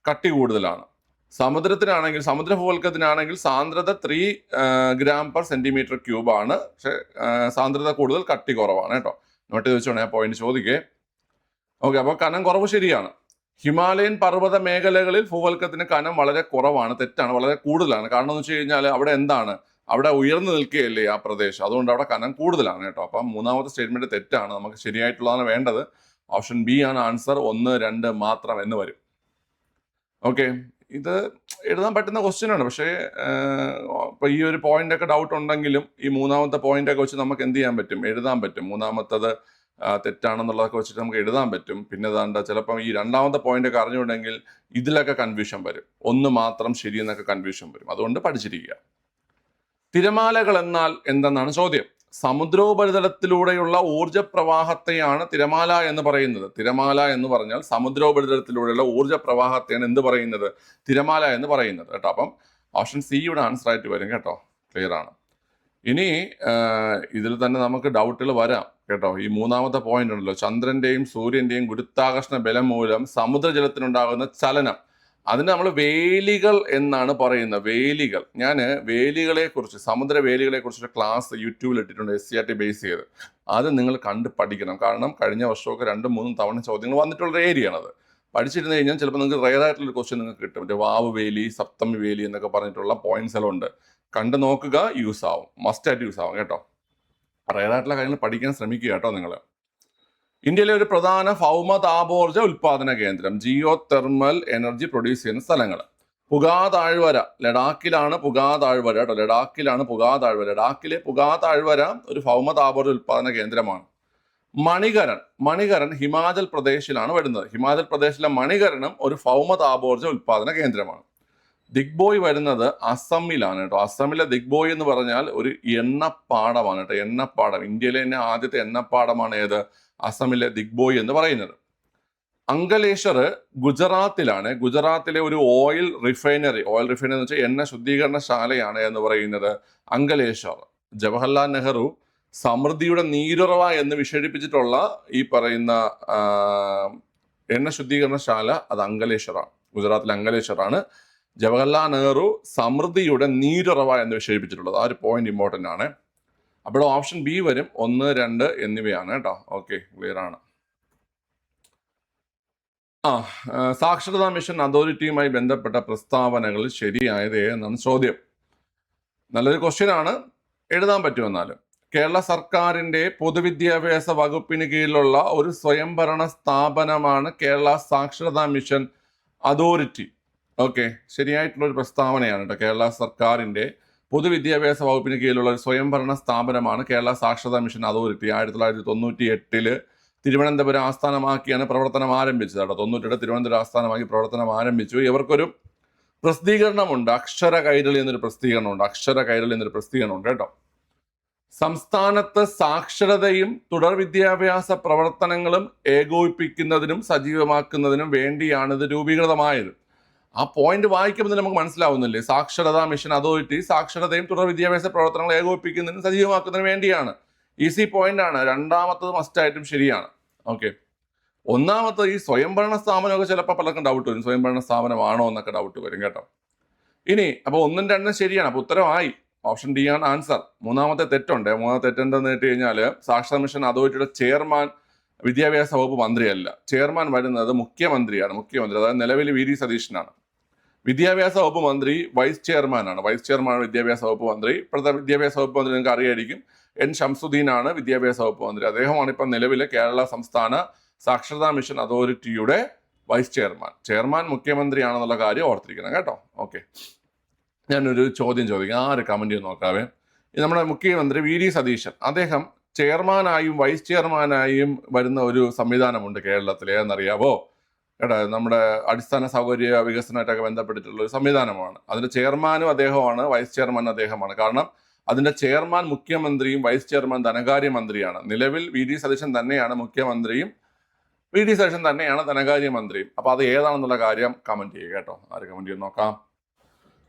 കട്ടി കൂടുതലാണ്. സമുദ്ര ഭൂവൽക്കത്തിനാണെങ്കിൽ സാന്ദ്രത 3 ഗ്രാം പെർ സെന്റിമീറ്റർ ക്യൂബാണ്, പക്ഷെ സാന്ദ്രത കൂടുതൽ, കട്ടി കുറവാണ് കേട്ടോ. നോട്ട് ചെയ്ത് വെച്ചോണേ, ആ പോയിന്റ് ചോദിക്കേ. ഓക്കെ, അപ്പോൾ കനം കുറവ് ശരിയാണ്. ഹിമാലയൻ പർവ്വത മേഖലകളിൽ ഭൂവൽക്കത്തിന് കനം വളരെ കുറവാണ്. തെറ്റാണ്, വളരെ കൂടുതലാണ്. കാരണം എന്ന് വെച്ച് കഴിഞ്ഞാൽ അവിടെ എന്താണ്, അവിടെ ഉയർന്നു നിൽക്കുകയല്ലേ ആ പ്രദേശം, അതുകൊണ്ട് അവിടെ കനം കൂടുതലാണ് കേട്ടോ. അപ്പം 3ാമത്തെ സ്റ്റേറ്റ്മെന്റ് തെറ്റാണ്. നമുക്ക് ശരിയായിട്ടുള്ളതാണ് വേണ്ടത്. ഓപ്ഷൻ ബി ആണ് ആൻസർ. 1, 2 മാത്രം എന്ന് വരും. ഓക്കെ, ഇത് എഴുതാൻ പറ്റുന്ന ക്വസ്റ്റ്യൻ ആണ്. പക്ഷേ ഇപ്പൊ ഈ ഒരു പോയിന്റ് ഒക്കെ ഡൗട്ട് ഉണ്ടെങ്കിലും ഈ 3ാമത്തെ പോയിന്റ് ഒക്കെ വെച്ച് നമുക്ക് എന്ത് ചെയ്യാൻ പറ്റും, എഴുതാൻ പറ്റും. 3ാമത്തത് തെറ്റാണെന്നുള്ളതൊക്കെ വെച്ചിട്ട് നമുക്ക് എഴുതാൻ പറ്റും. പിന്നെ ഏതാണ്ട് ചിലപ്പം ഈ 2ാമത്തെ പോയിന്റ് ഒക്കെ അറിഞ്ഞുകൊണ്ടെങ്കിൽ ഇതിലൊക്കെ കൺഫ്യൂഷൻ വരും. 1 മാത്രം ശരിയെന്നൊക്കെ കൺഫ്യൂഷൻ വരും. അതുകൊണ്ട് പഠിച്ചിരിക്കുക. തിരമാലകൾ എന്നാൽ എന്തെന്നാണ് ചോദ്യം. സമുദ്രോപരിതലത്തിലൂടെയുള്ള ഊർജ പ്രവാഹത്തെയാണ് തിരമാല എന്ന് പറയുന്നത്. തിരമാല എന്ന് പറഞ്ഞാൽ സമുദ്രോപരിതലത്തിലൂടെയുള്ള ഊർജ പ്രവാഹത്തെയാണ് എന്ത് പറയുന്നത്, തിരമാല എന്ന് പറയുന്നത് കേട്ടോ. അപ്പം ഓപ്ഷൻ സി ഇവിടെ ആൻസർ ആയിട്ട് വരും കേട്ടോ. ക്ലിയർ ആണ്. ഇനി ഇതിൽ തന്നെ നമുക്ക് ഡൗട്ടുകൾ വരാം കേട്ടോ. ഈ 3ാമത്തെ പോയിന്റ് ഉണ്ടല്ലോ, ചന്ദ്രന്റെയും സൂര്യന്റെയും ഗുരുത്വാകർഷണ ബലം മൂലം സമുദ്രജലത്തിനുണ്ടാകുന്ന ചലനം, അതിന് നമ്മൾ വേലികൾ എന്നാണ് പറയുന്നത്. വേലികൾ. ഞാൻ സമുദ്ര വേലികളെ കുറിച്ചൊരു ക്ലാസ് യൂട്യൂബിൽ ഇട്ടിട്ടുണ്ട്, SCRT ബേസ് ചെയ്ത്. അത് നിങ്ങൾ കണ്ട് പഠിക്കണം. കാരണം കഴിഞ്ഞ വർഷമൊക്കെ 2-3 തവണ ചോദ്യങ്ങൾ വന്നിട്ടുള്ള ഏരിയ ആണത്. പഠിച്ചിരുന്നു കഴിഞ്ഞാൽ ചിലപ്പോൾ നിങ്ങൾക്ക് റെയർ ആയിട്ടുള്ള ക്വസ്റ്റ്യൻ നിങ്ങൾക്ക് കിട്ടും. വാവ് വേലി, സപ്തമി വേലി എന്നൊക്കെ പറഞ്ഞിട്ടുള്ള പോയിന്റ്സ് എല്ലാം ഉണ്ട്. കണ്ടു നോക്കുക, യൂസ് ആവും, മസ്റ്റായിട്ട് യൂസ് ആവും കേട്ടോ. റെയർ ആയിട്ടുള്ള കാര്യങ്ങൾ പഠിക്കാൻ ശ്രമിക്കുക കേട്ടോ നിങ്ങൾ. ഇന്ത്യയിലെ ഒരു പ്രധാന ഭൗമതാപോർജ ഉൽപാദന കേന്ദ്രം, ജിയോ തെർമൽ എനർജി പ്രൊഡ്യൂസ് ചെയ്യുന്ന സ്ഥലങ്ങൾ. പുകാ താഴ്വര, ലഡാക്കിലാണ് പുകാ താഴ്വര കേട്ടോ, ലഡാക്കിലാണ് പുകാ താഴ്വര. ലഡാക്കിലെ പുകാ താഴ്വര ഒരു ഭൗമതാപോർജ ഉൽപാദന കേന്ദ്രമാണ്. മണികരൺ ഹിമാചൽ പ്രദേശിലാണ് വരുന്നത്. ഹിമാചൽ പ്രദേശിലെ മണികരണം ഒരു ഭൗമതാപോർജ ഉൽപാദന കേന്ദ്രമാണ്. ദിഗ്ബോയ് വരുന്നത് അസമിലാണ് കേട്ടോ. അസമിലെ ദിഗ്ബോയ് എന്ന് പറഞ്ഞാൽ ഒരു എണ്ണപ്പാടമാണ് കേട്ടോ, എണ്ണപ്പാടം. ഇന്ത്യയിലെ തന്നെ ആദ്യത്തെ എണ്ണപ്പാടമാണ് ഏത്? അസമിലെ ദിഗ്ബോയ് എന്ന് പറയുന്നത്. അങ്കലേശ്വർ ഗുജറാത്തിലാണ്. ഗുജറാത്തിലെ ഒരു ഓയിൽ റിഫൈനറി എന്ന് വെച്ചാൽ എണ്ണ ശുദ്ധീകരണശാലയാണ് എന്ന് പറയുന്നത് അങ്കലേശ്വർ. ജവഹർലാൽ നെഹ്റു സമൃദ്ധിയുടെ നീരുറവ എന്ന് വിശേഷിപ്പിച്ചിട്ടുള്ള ഈ പറയുന്ന എണ്ണ ശുദ്ധീകരണശാല അത് അങ്കലേശ്വറാണ്, ഗുജറാത്തിലെ അങ്കലേശ്വറാണ്. ജവഹർലാൽ നെഹ്റു സമൃദ്ധിയുടെ നീരുറവ എന്ന് വിശേഷിപ്പിച്ചിട്ടുള്ളത്. ആ ഒരു പോയിന്റ് ഇമ്പോർട്ടൻ്റ് ആണ്. അപ്പോൾ ഓപ്ഷൻ ബി വരും, 1, 2 എന്നിവയാണ് കേട്ടോ. ഓക്കെ, ക്ലിയർ ആണ്. സാക്ഷരതാ മിഷൻ അതോറിറ്റിയുമായി ബന്ധപ്പെട്ട പ്രസ്താവനകൾ ശരിയായത് എന്നാണ് ചോദ്യം. നല്ലൊരു ക്വസ്റ്റ്യൻ ആണ്, എഴുതാൻ പറ്റുമെന്നാലും. കേരള സർക്കാരിന്റെ പൊതുവിദ്യാഭ്യാസ വകുപ്പിന് കീഴിലുള്ള ഒരു സ്വയംഭരണ സ്ഥാപനമാണ് കേരള സാക്ഷരതാ മിഷൻ അതോറിറ്റി. ഓക്കെ, ശരിയായിട്ടുള്ള ഒരു പ്രസ്താവനയാണ് കേട്ടോ. കേരള സർക്കാരിന്റെ പൊതുവിദ്യാഭ്യാസ വകുപ്പിന് കീഴിലുള്ള ഒരു സ്വയംഭരണ സ്ഥാപനമാണ് കേരള സാക്ഷരതാ മിഷൻ അതോറിറ്റി. 1998 തിരുവനന്തപുരം ആസ്ഥാനമാക്കിയാണ് പ്രവർത്തനം ആരംഭിച്ചത് കേട്ടോ. 98 തിരുവനന്തപുരം ആസ്ഥാനമാക്കി പ്രവർത്തനം ആരംഭിച്ചു. ഇവർക്കൊരു പ്രസിദ്ധീകരണമുണ്ട്, അക്ഷര കൈരളി എന്നൊരു പ്രസിദ്ധീകരണമുണ്ട് കേട്ടോ. സംസ്ഥാനത്ത് സാക്ഷരതയും തുടർ വിദ്യാഭ്യാസ പ്രവർത്തനങ്ങളും ഏകോപിപ്പിക്കുന്നതിനും സജീവമാക്കുന്നതിനും വേണ്ടിയാണ് ഇത് രൂപീകൃതമായത്. ആ പോയിന്റ് വായിക്കുമ്പോൾ നമുക്ക് മനസ്സിലാവുന്നില്ലേ? സാക്ഷരതാ മിഷൻ അതോറിറ്റി സാക്ഷരതയും തുടർ വിദ്യാഭ്യാസ പ്രവർത്തനങ്ങൾ ഏകോപിപ്പിക്കുന്നതിനും സജീവമാക്കുന്നതിനും വേണ്ടിയാണ്. ഈസി പോയിന്റ് ആണ്. രണ്ടാമത്തത് മസ്റ്റായിട്ടും ശരിയാണ്. ഓക്കെ, ഒന്നാമത്തത് ഈ സ്വയംഭരണ സ്ഥാപനമൊക്കെ ചിലപ്പോൾ പലർക്കും ഡൗട്ട് വരും, സ്വയംഭരണ സ്ഥാപനമാണോ എന്നൊക്കെ ഡൗട്ട് വരും കേട്ടോ. ഇനി അപ്പോൾ 1ഉം 2ഉം ശരിയാണ്, അപ്പോൾ ഉത്തരമായി. ഓപ്ഷൻ ഡി ആണ് ആൻസർ. മൂന്നാമത്തെ തെറ്റുണ്ട്. തെറ്റെന്തെന്ന് കേട്ട് കഴിഞ്ഞാൽ സാക്ഷരതാ മിഷൻ അതോറിറ്റിയുടെ ചെയർമാൻ വിദ്യാഭ്യാസ വകുപ്പ് മന്ത്രിയല്ല. ചെയർമാൻ വരുന്നത് മുഖ്യമന്ത്രിയാണ്. അതായത് നിലവിൽ വി ഡി സതീശനാണ്. വിദ്യാഭ്യാസ വകുപ്പ് മന്ത്രി വൈസ് ചെയർമാനാണ്. വിദ്യാഭ്യാസ വകുപ്പ് മന്ത്രി. ഇപ്പോഴത്തെ വിദ്യാഭ്യാസ വകുപ്പ് മന്ത്രി നിങ്ങൾക്ക് അറിയായിരിക്കും, എൻ ഷംസുദ്ദീനാണ് വിദ്യാഭ്യാസ വകുപ്പ് മന്ത്രി. അദ്ദേഹമാണ് ഇപ്പം നിലവിലെ കേരള സംസ്ഥാന സാക്ഷരതാ മിഷൻ അതോറിറ്റിയുടെ വൈസ് ചെയർമാൻ മുഖ്യമന്ത്രിയാണെന്നുള്ള കാര്യം ഓർത്തിരിക്കണം കേട്ടോ. ഓക്കെ, ഞാനൊരു ചോദ്യം ചോദിക്കാം, ആര് കമന്റ് ചെയ്ത് നോക്കാവേ. നമ്മുടെ മുഖ്യമന്ത്രി വി ഡി സതീശൻ, അദ്ദേഹം ചെയർമാനായും വൈസ് ചെയർമാനായും വരുന്ന ഒരു സംവിധാനമുണ്ട് കേരളത്തിൽ. ഏതെന്നറിയാവോ? കേട്ടോ, നമ്മുടെ അടിസ്ഥാന സൗകര്യ വികസനമായിട്ടൊക്കെ ബന്ധപ്പെട്ടിട്ടുള്ള ഒരു സംവിധാനമാണ്. അതിന്റെ ചെയർമാനും അദ്ദേഹമാണ്, വൈസ് ചെയർമാനും അദ്ദേഹമാണ്. കാരണം അതിന്റെ ചെയർമാൻ മുഖ്യമന്ത്രിയും വൈസ് ചെയർമാൻ ധനകാര്യമന്ത്രിയാണ്. നിലവിൽ വി ഡി സതീശൻ തന്നെയാണ് മുഖ്യമന്ത്രിയും വി ഡി സതീശൻ തന്നെയാണ് ധനകാര്യമന്ത്രിയും. അപ്പൊ അത് ഏതാണെന്നുള്ള കാര്യം കമന്റ് ചെയ്യുക കേട്ടോ. ആര് കമന്റ് ചെയ്ത് നോക്കാം.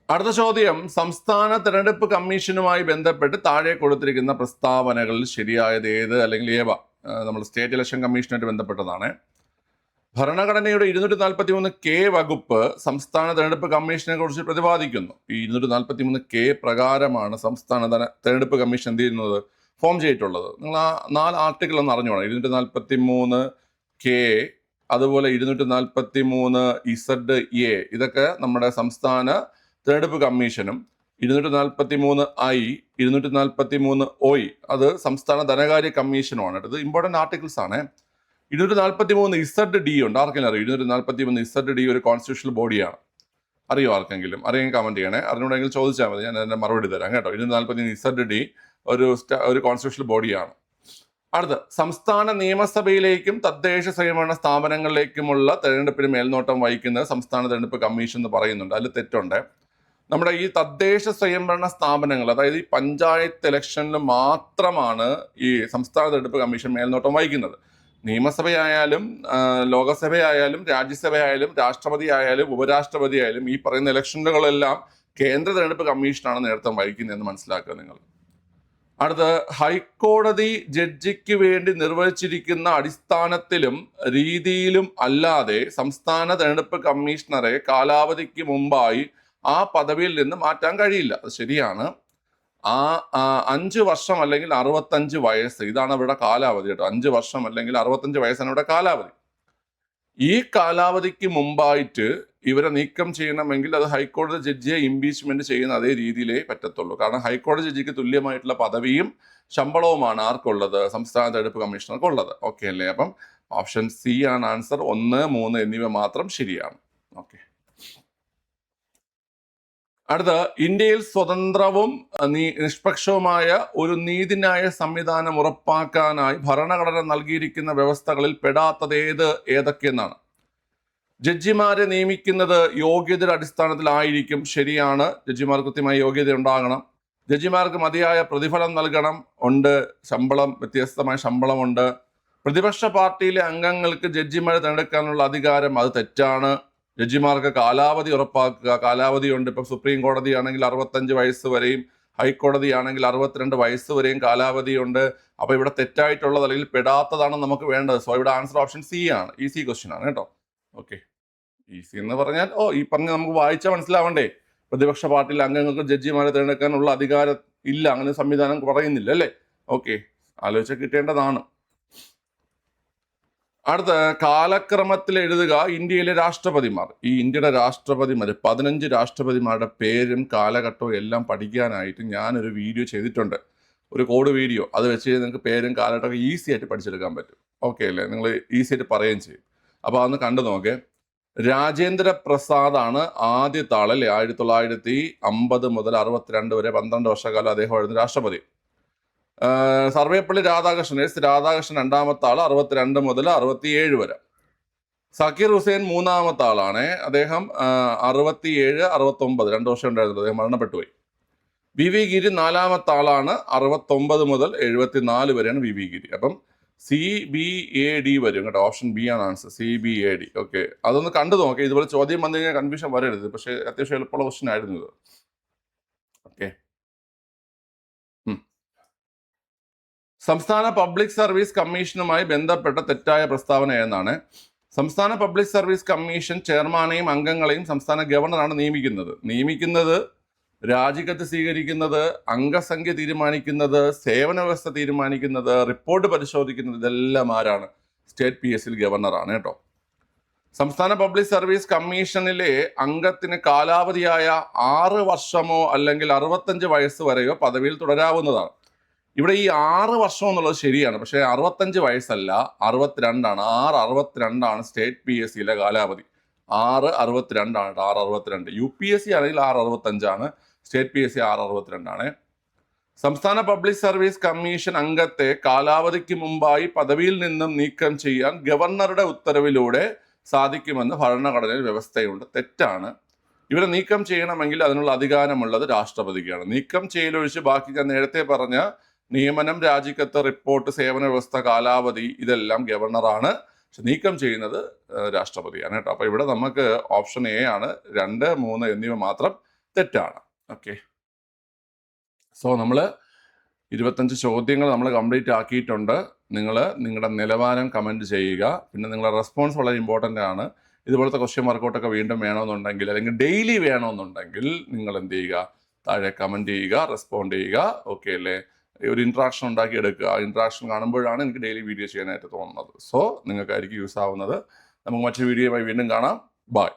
അടുത്ത ചോദ്യം, സംസ്ഥാന തെരഞ്ഞെടുപ്പ് കമ്മീഷനുമായി ബന്ധപ്പെട്ട് താഴെ കൊടുത്തിരിക്കുന്ന പ്രസ്താവനകളിൽ ശരിയായത് ഏത് അല്ലെങ്കിൽ ഏവ? നമ്മൾ സ്റ്റേറ്റ് ഇലക്ഷൻ കമ്മീഷനുമായിട്ട് ബന്ധപ്പെട്ടതാണ്. ഭരണഘടനയുടെ 243 വകുപ്പ് സംസ്ഥാന തെരഞ്ഞെടുപ്പ് കമ്മീഷനെ കുറിച്ച് പ്രതിപാദിക്കുന്നു. ഈ 243 പ്രകാരമാണ് സംസ്ഥാന തെരഞ്ഞെടുപ്പ് കമ്മീഷൻ എന്ത് ചെയ്യുന്നത്, ഫോം ചെയ്തിട്ടുള്ളത്. നിങ്ങൾ ആ 4 ആർട്ടിക്കിൾ ഒന്ന് അറിഞ്ഞോണം. 243 അതുപോലെ 243 ഇതൊക്കെ നമ്മുടെ സംസ്ഥാന തെരഞ്ഞെടുപ്പ് കമ്മീഷനും 243 243 അത് സംസ്ഥാന ധനകാര്യ കമ്മീഷനുമാണ്. ഇത് ഇമ്പോർട്ടന്റ് ആർട്ടിക്കിൾസ് ആണ്. 243 ഉണ്ട്. ആർക്കെങ്കിലും അറിയോ? 243 ഒരു കോൺസ്റ്റിറ്റ്യൂഷണൽ ബോഡിയാണ്. അറിയോ ആർക്കെങ്കിലും? അറിയാൻ കമന്റ് ചെയ്യണേ. അറിഞ്ഞുണ്ടെങ്കിൽ ചോദിച്ചാൽ മതി, ഞാൻ അതിന്റെ മറുപടി തരാം കേട്ടോ. 243 ഒരു കോൺസ്റ്റിറ്റ്യൂഷണൽ ബോഡിയാണ്. അടുത്ത, സംസ്ഥാന നിയമസഭയിലേക്കും തദ്ദേശ സ്വയംഭരണ സ്ഥാപനങ്ങളിലേക്കുമുള്ള തെരഞ്ഞെടുപ്പിന് മേൽനോട്ടം വഹിക്കുന്നത് സംസ്ഥാന തെരഞ്ഞെടുപ്പ് കമ്മീഷൻ എന്ന് പറയുന്നുണ്ട്. അതിൽ തെറ്റുണ്ട്. നമ്മുടെ ഈ തദ്ദേശ സ്വയംഭരണ സ്ഥാപനങ്ങൾ, അതായത് ഈ പഞ്ചായത്ത് ഇലക്ഷനിൽ മാത്രമാണ് ഈ സംസ്ഥാന തെരഞ്ഞെടുപ്പ് കമ്മീഷൻ മേൽനോട്ടം വഹിക്കുന്നത്. നിയമസഭയായാലും ലോകസഭയായാലും രാജ്യസഭയായാലും രാഷ്ട്രപതി ആയാലും ഉപരാഷ്ട്രപതി ആയാലും ഈ പറയുന്ന ഇലക്ഷനുകളെല്ലാം കേന്ദ്ര തെരഞ്ഞെടുപ്പ് കമ്മീഷനാണ് നേതൃത്വം വഹിക്കുന്നതെന്ന് മനസ്സിലാക്കുക നിങ്ങൾ. അടുത്ത്, ഹൈക്കോടതി ജഡ്ജിക്ക് വേണ്ടി നിർവഹിച്ചിരിക്കുന്ന അടിസ്ഥാനത്തിലും രീതിയിലും അല്ലാതെ സംസ്ഥാന തെരഞ്ഞെടുപ്പ് കമ്മീഷണറെ കാലാവധിക്ക് മുമ്പായി ആ പദവിയിൽ നിന്ന് മാറ്റാൻ കഴിയില്ല. അത് ശരിയാണ്. 5 വർഷം അല്ലെങ്കിൽ 65 വയസ്സ്, ഇതാണ് ഇവിടെ കാലാവധി കേട്ടോ. 5 വർഷം അല്ലെങ്കിൽ 65 വയസ്സാണ് ഇവിടെ കാലാവധി. ഈ കാലാവധിക്ക് മുമ്പായിട്ട് ഇവരെ നീക്കം ചെയ്യണമെങ്കിൽ അത് ഹൈക്കോടതി ജഡ്ജിയെ ഇംപീച്ച്മെന്റ് ചെയ്യുന്ന അതേ രീതിയിലേ പറ്റത്തുള്ളൂ. കാരണം ഹൈക്കോടതി ജഡ്ജിക്ക് തുല്യമായിട്ടുള്ള പദവിയും ശമ്പളവുമാണ് ആർക്കുള്ളത്? സംസ്ഥാന തെരഞ്ഞെടുപ്പ് കമ്മീഷണർക്കുള്ളത്. ഓക്കെ അല്ലേ? അപ്പം ഓപ്ഷൻ സി ആണ് ആൻസർ. 1, 3 എന്നിവ മാത്രം ശരിയാണ്. ഓക്കെ. അടുത്ത, ഇന്ത്യയിൽ സ്വതന്ത്രവും നിഷ്പക്ഷവുമായ ഒരു നീതിന്യായ സംവിധാനം ഉറപ്പാക്കാനായി ഭരണഘടന നൽകിയിരിക്കുന്ന വ്യവസ്ഥകളിൽ പെടാത്തത് ഏതൊക്കെയെന്നാണ്. ജഡ്ജിമാരെ നിയമിക്കുന്നത് യോഗ്യതയുടെ അടിസ്ഥാനത്തിലായിരിക്കും. ശരിയാണ്. ജഡ്ജിമാർക്ക് കൃത്യമായ യോഗ്യത ഉണ്ടാകണം. ജഡ്ജിമാർക്ക് മതിയായ പ്രതിഫലം നൽകണം. ഉണ്ട്. ശമ്പളം, വ്യത്യസ്തമായ ശമ്പളമുണ്ട്. പ്രതിപക്ഷ പാർട്ടിയിലെ അംഗങ്ങൾക്ക് ജഡ്ജിമാരെ തിരഞ്ഞെടുക്കാനുള്ള അധികാരം, അത് തെറ്റാണ്. ജഡ്ജിമാർക്ക് കാലാവധി ഉറപ്പാക്കുക. കാലാവധിയുണ്ട്. ഇപ്പം സുപ്രീം കോടതി ആണെങ്കിൽ 65 വയസ്സ് വരെയും ഹൈക്കോടതി ആണെങ്കിൽ 62 വയസ്സ് വരെയും കാലാവധിയുണ്ട്. അപ്പൊ ഇവിടെ തെറ്റായിട്ടുള്ളത് അല്ലെങ്കിൽ പെടാത്തതാണ് നമുക്ക് വേണ്ടത്. സോ ഇവിടെ ആൻസർ ഓപ്ഷൻ സി ആണ്. ഈസി ക്വസ്റ്റ്യൻ ആണ് കേട്ടോ. ഓക്കെ. ഈസി എന്ന് പറഞ്ഞാൽ ഈ പറഞ്ഞ നമുക്ക് വായിച്ചാൽ മനസ്സിലാവണ്ടേ? പ്രതിപക്ഷ പാർട്ടിയിലെ അംഗങ്ങൾക്ക് ജഡ്ജിമാരെ തിരഞ്ഞെടുക്കാനുള്ള അധികാരം ഇല്ല, അങ്ങനെ സംവിധാനം പറയുന്നില്ല അല്ലേ? ഓക്കെ, ആലോചിച്ച് കിട്ടേണ്ടതാണ്. അടുത്ത, കാലക്രമത്തിൽ എഴുതുക ഇന്ത്യയിലെ രാഷ്ട്രപതിമാർ. ഈ ഇന്ത്യയുടെ രാഷ്ട്രപതിമാർ 15 രാഷ്ട്രപതിമാരുടെ പേരും കാലഘട്ടവും എല്ലാം പഠിക്കാനായിട്ട് ഞാനൊരു വീഡിയോ ചെയ്തിട്ടുണ്ട്. ഒരു കോഡ് വീഡിയോ. അത് വെച്ച് നിങ്ങൾക്ക് പേരും കാലഘട്ടമൊക്കെ ഈസി ആയിട്ട് പഠിച്ചെടുക്കാൻ പറ്റും. ഓക്കെ അല്ലേ? നിങ്ങൾ ഈസി ആയിട്ട് പറയുകയും ചെയ്യും. അപ്പോൾ അതൊന്ന് കണ്ടു നോക്കേ. രാജേന്ദ്ര പ്രസാദ് ആണ് ആദ്യത്തെ ആളല്ലേ? 1950 മുതൽ 62 വരെ 12 വർഷക്കാലം അദ്ദേഹമായിരുന്നു രാഷ്ട്രപതി. സർവേപ്പള്ളി രാധാകൃഷ്ണൻ, എസ് രാധാകൃഷ്ണൻ രണ്ടാമത്തെ ആൾ, 62 മുതൽ 67 വരെ. സക്കീർ ഹുസൈൻ മൂന്നാമത്തെ ആളാണ്. അദ്ദേഹം 67, 69 2 വർഷം ഉണ്ടായിരുന്നു. അദ്ദേഹം മരണപ്പെട്ടുപോയി. വി ഗിരി നാലാമത്തെ ആളാണ്. 69 മുതൽ 74 വരെയാണ് വി ഗിരി. അപ്പം CBAD വരും കേട്ടോ. ഓപ്ഷൻ ബി ആണ് ആൻസർ. CBAD. ഓക്കെ, അതൊന്ന് കണ്ടു നോക്കാം. ഇതുപോലെ ചോദ്യം വന്നു കഴിഞ്ഞാൽ കൺഫ്യൂഷൻ വരരുത്. പക്ഷേ അത്യാവശ്യം എളുപ്പമുള്ള ക്വസ്റ്റ്യൻ ആയിരുന്നു ഇത്. ഓക്കെ. സംസ്ഥാന പബ്ലിക് സർവീസ് കമ്മീഷനുമായി ബന്ധപ്പെട്ട തെറ്റായ പ്രസ്താവന എന്നാണ്. സംസ്ഥാന പബ്ലിക് സർവീസ് കമ്മീഷൻ ചെയർമാനെയും അംഗങ്ങളെയും സംസ്ഥാന ഗവർണറാണ് നിയമിക്കുന്നത്. രാജിക്കത്ത് സ്വീകരിക്കുന്നത്, അംഗസംഖ്യ തീരുമാനിക്കുന്നത്, സേവന വ്യവസ്ഥ തീരുമാനിക്കുന്നത്, റിപ്പോർട്ട് പരിശോധിക്കുന്നത്, ഇതെല്ലാം ആരാണ്? സ്റ്റേറ്റ് PSL ഗവർണറാണ് കേട്ടോ. സംസ്ഥാന പബ്ലിക് സർവീസ് കമ്മീഷനിലെ അംഗത്തിന് കാലാവധിയായ 6 വർഷമോ അല്ലെങ്കിൽ 65 വയസ്സ് വരെയോ പദവിയിൽ തുടരാവുന്നതാണ്. ഇവിടെ ഈ 6 വർഷം എന്നുള്ളത് ശരിയാണ്. പക്ഷേ 65 വയസ്സല്ല, 62 ആണ്. 662 സ്റ്റേറ്റ് PSCയിലെ കാലാവധി. 662 ആണ്. 662. UPSC ആണെങ്കിൽ 665, സ്റ്റേറ്റ് PSC 662. സംസ്ഥാന പബ്ലിക് സർവീസ് കമ്മീഷൻ അംഗത്തെ കാലാവധിക്ക് മുമ്പായി പദവിയിൽ നിന്നും നീക്കം ചെയ്യാൻ ഗവർണറുടെ ഉത്തരവിലൂടെ സാധിക്കുമെന്ന് ഭരണഘടനയിൽ വ്യവസ്ഥയുണ്ട്. തെറ്റാണ്. ഇവരെ നീക്കം ചെയ്യണമെങ്കിൽ അതിനുള്ള അധികാരമുള്ളത് രാഷ്ട്രപതിക്കാണ്. നീക്കം ചെയ്യലൊഴിച്ച് ബാക്കി ഞാൻ നേരത്തെ പറഞ്ഞ നിയമനം, രാജിക്കത്ത്, റിപ്പോർട്ട്, സേവന വ്യവസ്ഥ, കാലാവധി, ഇതെല്ലാം ഗവർണറാണ്. പക്ഷെ നീക്കം ചെയ്യുന്നത് രാഷ്ട്രപതിയാണ് കേട്ടോ. അപ്പൊ ഇവിടെ നമുക്ക് ഓപ്ഷൻ എ ആണ്. 2, 3 എന്നിവ മാത്രം തെറ്റാണ്. ഓക്കെ. സോ നമ്മൾ 25 ചോദ്യങ്ങൾ നമ്മൾ കംപ്ലീറ്റ് ആക്കിയിട്ടുണ്ട്. നിങ്ങൾ നിങ്ങളുടെ നിലവാരം കമൻറ്റ് ചെയ്യുക. പിന്നെ നിങ്ങളുടെ റെസ്പോൺസ് വളരെ ഇമ്പോർട്ടൻ്റ് ആണ്. ഇതുപോലത്തെ ക്വസ്റ്റ്യൻ വർക്കൗട്ടൊക്കെ വീണ്ടും വേണമെന്നുണ്ടെങ്കിൽ അല്ലെങ്കിൽ ഡെയിലി വേണമെന്നുണ്ടെങ്കിൽ നിങ്ങൾ എന്ത് ചെയ്യുക? താഴെ കമൻറ്റ് ചെയ്യുക, റെസ്പോണ്ട് ചെയ്യുക. ഓക്കെ അല്ലേ? ഒരു ഇൻട്രാക്ഷൻ ഉണ്ടാക്കിയെടുക്കുക. ആ ഇൻട്രാക്ഷൻ കാണുമ്പോഴാണ് എനിക്ക് ഡെയിലി വീഡിയോ ചെയ്യാനായിട്ട് തോന്നുന്നത്. സോ നിങ്ങൾക്കായിരിക്കും യൂസ് ആവുന്നത്. നമുക്ക് മറ്റൊരു വീഡിയോയുമായി വീണ്ടും കാണാം. ബൈ.